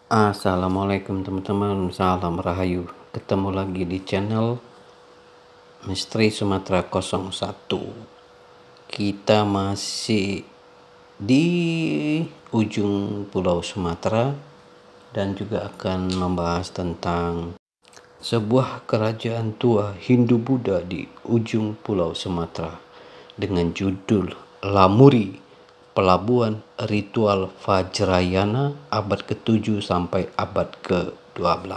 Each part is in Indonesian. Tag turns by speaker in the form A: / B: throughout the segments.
A: Assalamualaikum teman-teman, salam rahayu. Ketemu lagi di channel Misteri Sumatera 01. Kita masih di ujung Pulau Sumatera dan juga akan membahas tentang sebuah kerajaan tua Hindu-Buddha di ujung Pulau Sumatera dengan judul Lamuri, Pelabuhan Ritual Vajrayana abad ke-7 sampai abad ke-12.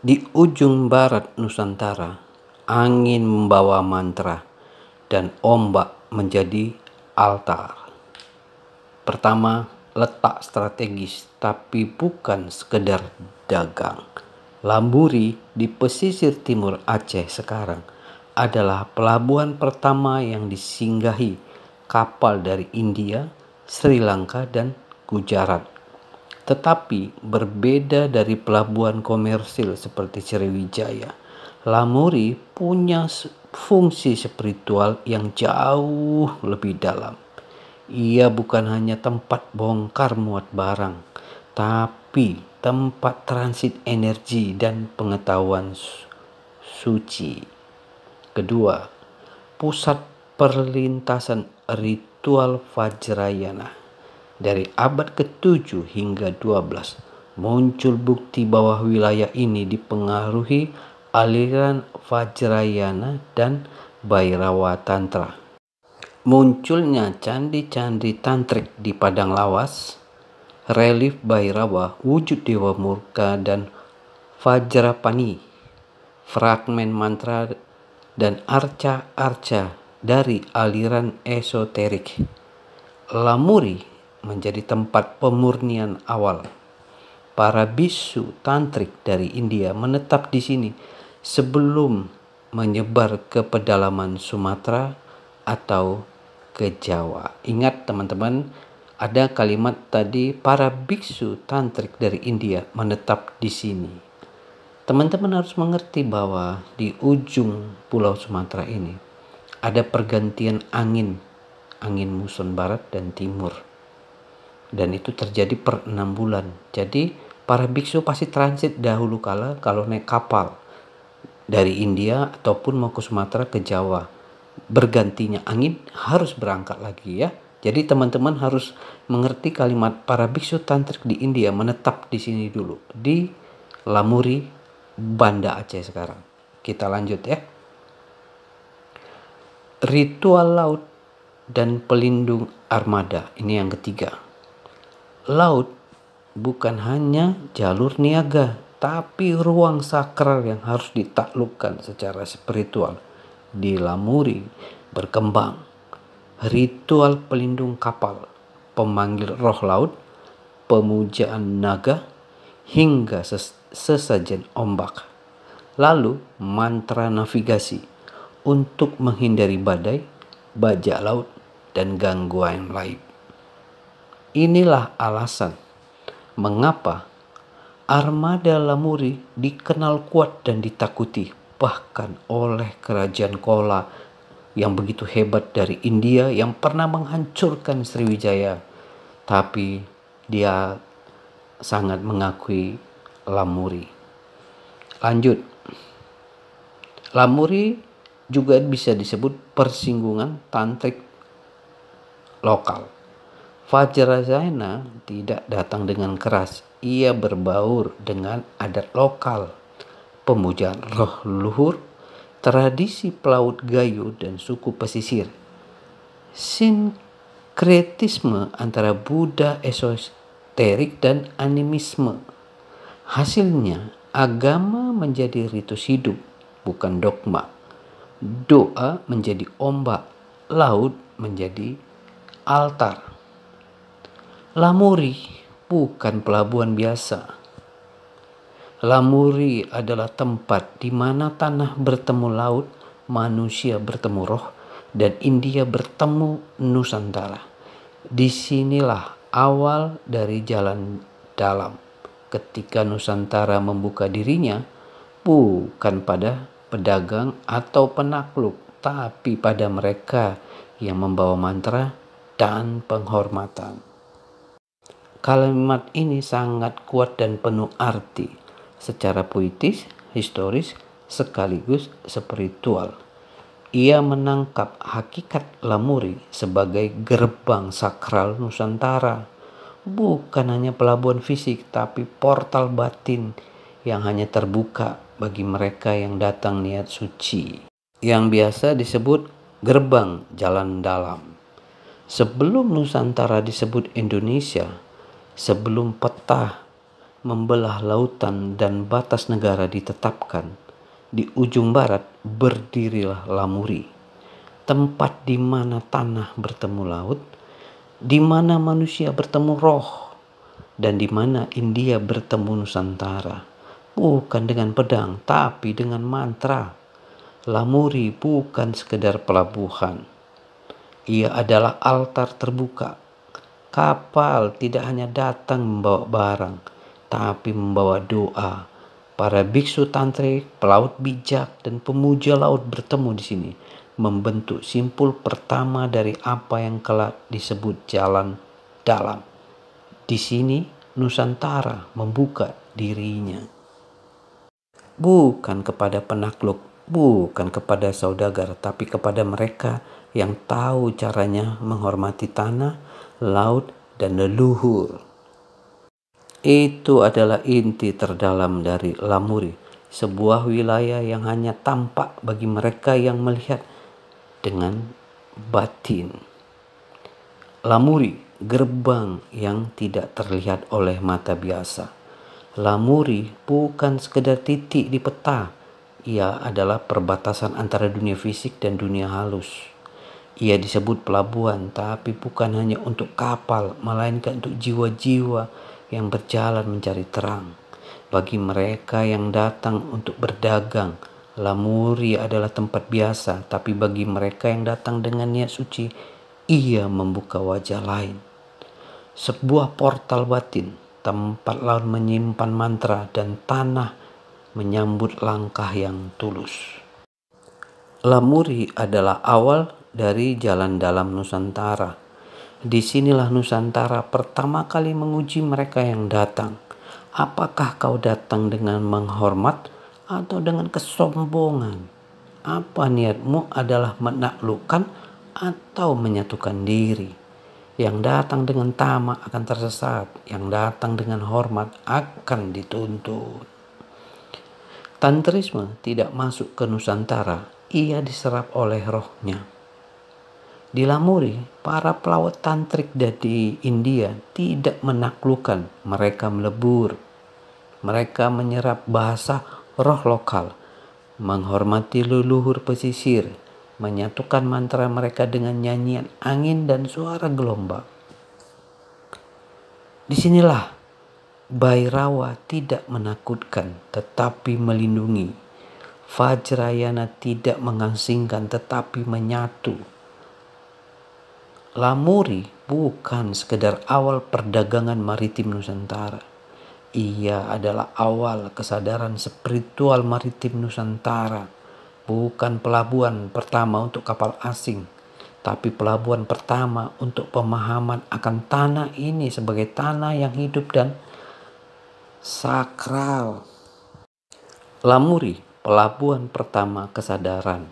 A: Di ujung barat Nusantara, angin membawa mantra dan ombak menjadi altar. Pertama, letak strategis tapi bukan sekedar dagang. Lamburi di pesisir timur Aceh sekarang adalah pelabuhan pertama yang disinggahi kapal dari India, Sri Lanka, dan Gujarat. Tetapi berbeda dari pelabuhan komersil seperti Sriwijaya, Lamuri punya fungsi spiritual yang jauh lebih dalam. Ia bukan hanya tempat bongkar muat barang, tapi tempat transit energi dan pengetahuan suci. Kedua, pusat perlintasan ritual Vajrayana. Dari abad ke-7 hingga 12, muncul bukti bahwa wilayah ini dipengaruhi aliran Vajrayana dan Bhairava Tantra. Munculnya candi-candi tantrik di padang lawas, relief Bhairava, wujud Dewa Murka dan Vajrapani, fragmen mantra dan arca-arca dari aliran esoterik. Lamuri menjadi tempat pemurnian awal. Para bisu tantrik dari India menetap di sini sebelum menyebar ke pedalaman Sumatera atau ke Jawa. Ingat teman-teman, ada kalimat tadi para biksu tantrik dari India menetap di sini. Teman-teman harus mengerti bahwa di ujung Pulau Sumatera ini ada pergantian angin muson barat dan timur. Dan itu terjadi per 6 bulan. Jadi para biksu pasti transit dahulu kala kalau naik kapal dari India ataupun mau ke Sumatera ke Jawa. Bergantinya angin harus berangkat lagi ya. Jadi teman-teman harus mengerti kalimat para biksu tantrik di India menetap di sini dulu, di Lamuri, Banda Aceh sekarang. Kita lanjut ya. Ritual laut dan pelindung armada, ini yang ketiga. Laut bukan hanya jalur niaga, tapi ruang sakral yang harus ditaklukkan secara spiritual. Di Lamuri berkembang ritual pelindung kapal, pemanggil roh laut, pemujaan naga, hingga sesajen ombak. Lalu mantra navigasi untuk menghindari badai, bajak laut, dan gangguan lain. Inilah alasan mengapa armada Lamuri dikenal kuat dan ditakuti bahkan oleh kerajaan Kola yang begitu hebat dari India yang pernah menghancurkan Sriwijaya. Tapi dia sangat mengakui Lamuri. Lanjut. Lamuri juga bisa disebut persinggungan tantrik lokal. Vajrayana tidak datang dengan keras. Ia berbaur dengan adat lokal, pemujaan roh leluhur, tradisi pelaut Gayo dan suku pesisir. Sinkretisme antara Buddha esoterik dan animisme. Hasilnya, agama menjadi ritus hidup, bukan dogma. Doa menjadi ombak, laut menjadi altar. Lamuri bukan pelabuhan biasa. Lamuri adalah tempat di mana tanah bertemu laut, manusia bertemu roh, dan India bertemu Nusantara. Disinilah awal dari jalan dalam. Ketika Nusantara membuka dirinya, bukan pada pedagang atau penakluk, tapi pada mereka yang membawa mantra dan penghormatan. Kalimat ini sangat kuat dan penuh arti, secara puitis, historis, sekaligus spiritual. Ia menangkap hakikat Lamuri sebagai gerbang sakral Nusantara, bukan hanya pelabuhan fisik, tapi portal batin yang hanya terbuka bagi mereka yang datang niat suci, yang biasa disebut gerbang jalan dalam. Sebelum Nusantara disebut Indonesia, sebelum peta membelah lautan dan batas negara ditetapkan, di ujung barat berdirilah Lamuri, tempat di mana tanah bertemu laut, di mana manusia bertemu roh, dan di mana India bertemu Nusantara. Bukan dengan pedang, tapi dengan mantra. Lamuri bukan sekedar pelabuhan. Ia adalah altar terbuka. Kapal tidak hanya datang membawa barang, tapi membawa doa. Para biksu tantrik, pelaut bijak, dan pemuja laut bertemu di sini, membentuk simpul pertama dari apa yang kelak disebut jalan dalam. Di sini Nusantara membuka dirinya, bukan kepada penakluk, bukan kepada saudagar, tapi kepada mereka yang tahu caranya menghormati tanah, laut, dan leluhur. Itu adalah inti terdalam dari Lamuri, sebuah wilayah yang hanya tampak bagi mereka yang melihat dengan batin. Lamuri, gerbang yang tidak terlihat oleh mata biasa. Lamuri bukan sekedar titik di peta. Ia adalah perbatasan antara dunia fisik dan dunia halus. Ia disebut pelabuhan, tapi bukan hanya untuk kapal, melainkan untuk jiwa-jiwa yang berjalan mencari terang. Bagi mereka yang datang untuk berdagang, Lamuri adalah tempat biasa, tapi bagi mereka yang datang dengan niat suci, ia membuka wajah lain. Sebuah portal batin, tempat laut menyimpan mantra dan tanah menyambut langkah yang tulus. Lamuri adalah awal dari jalan dalam Nusantara. Disinilah Nusantara pertama kali menguji mereka yang datang. Apakah kau datang dengan menghormat atau dengan kesombongan? Apa niatmu adalah menaklukkan atau menyatukan diri? Yang datang dengan tamak akan tersesat, yang datang dengan hormat akan dituntut. Tantrisme tidak masuk ke Nusantara, ia diserap oleh rohnya. Di Lamuri, para pelawat tantrik dari India tidak menaklukkan, mereka melebur. Mereka menyerap bahasa roh lokal, menghormati leluhur pesisir, menyatukan mantra mereka dengan nyanyian angin dan suara gelombang. Disinilah Bhairawa tidak menakutkan tetapi melindungi. Vajrayana tidak mengasingkan tetapi menyatu. Lamuri bukan sekedar awal perdagangan maritim Nusantara. Ia adalah awal kesadaran spiritual maritim Nusantara. Bukan pelabuhan pertama untuk kapal asing, tapi pelabuhan pertama untuk pemahaman akan tanah ini sebagai tanah yang hidup dan sakral. Lamuri, pelabuhan pertama kesadaran.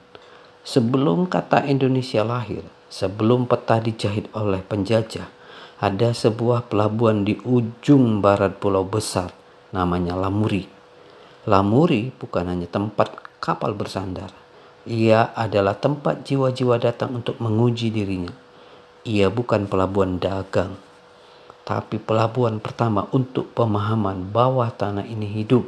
A: Sebelum kata Indonesia lahir, sebelum peta dijahit oleh penjajah, ada sebuah pelabuhan di ujung barat pulau besar, namanya Lamuri. Lamuri bukan hanya tempat kapal bersandar. Ia adalah tempat jiwa-jiwa datang untuk menguji dirinya. Ia bukan pelabuhan dagang, tapi pelabuhan pertama untuk pemahaman bahwa tanah ini hidup.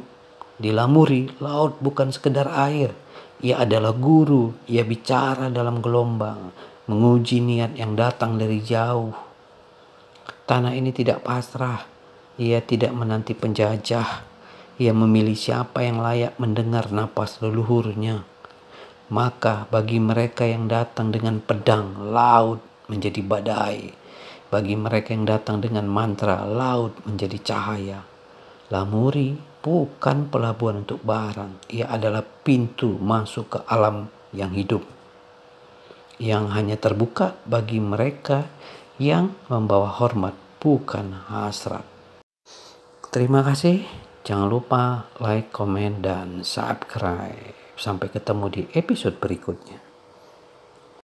A: Di Lamuri, laut bukan sekedar air. Ia adalah guru. Ia bicara dalam gelombang, menguji niat yang datang dari jauh. Tanah ini tidak pasrah. Ia tidak menanti penjajah. Ia memilih siapa yang layak mendengar napas leluhurnya. Maka bagi mereka yang datang dengan pedang, laut menjadi badai. Bagi mereka yang datang dengan mantra, laut menjadi cahaya. Lamuri bukan pelabuhan untuk barang. Ia adalah pintu masuk ke alam yang hidup, yang hanya terbuka bagi mereka yang membawa hormat bukan hasrat. Terima kasih. Jangan lupa like, komen, dan subscribe. Sampai ketemu di episode berikutnya.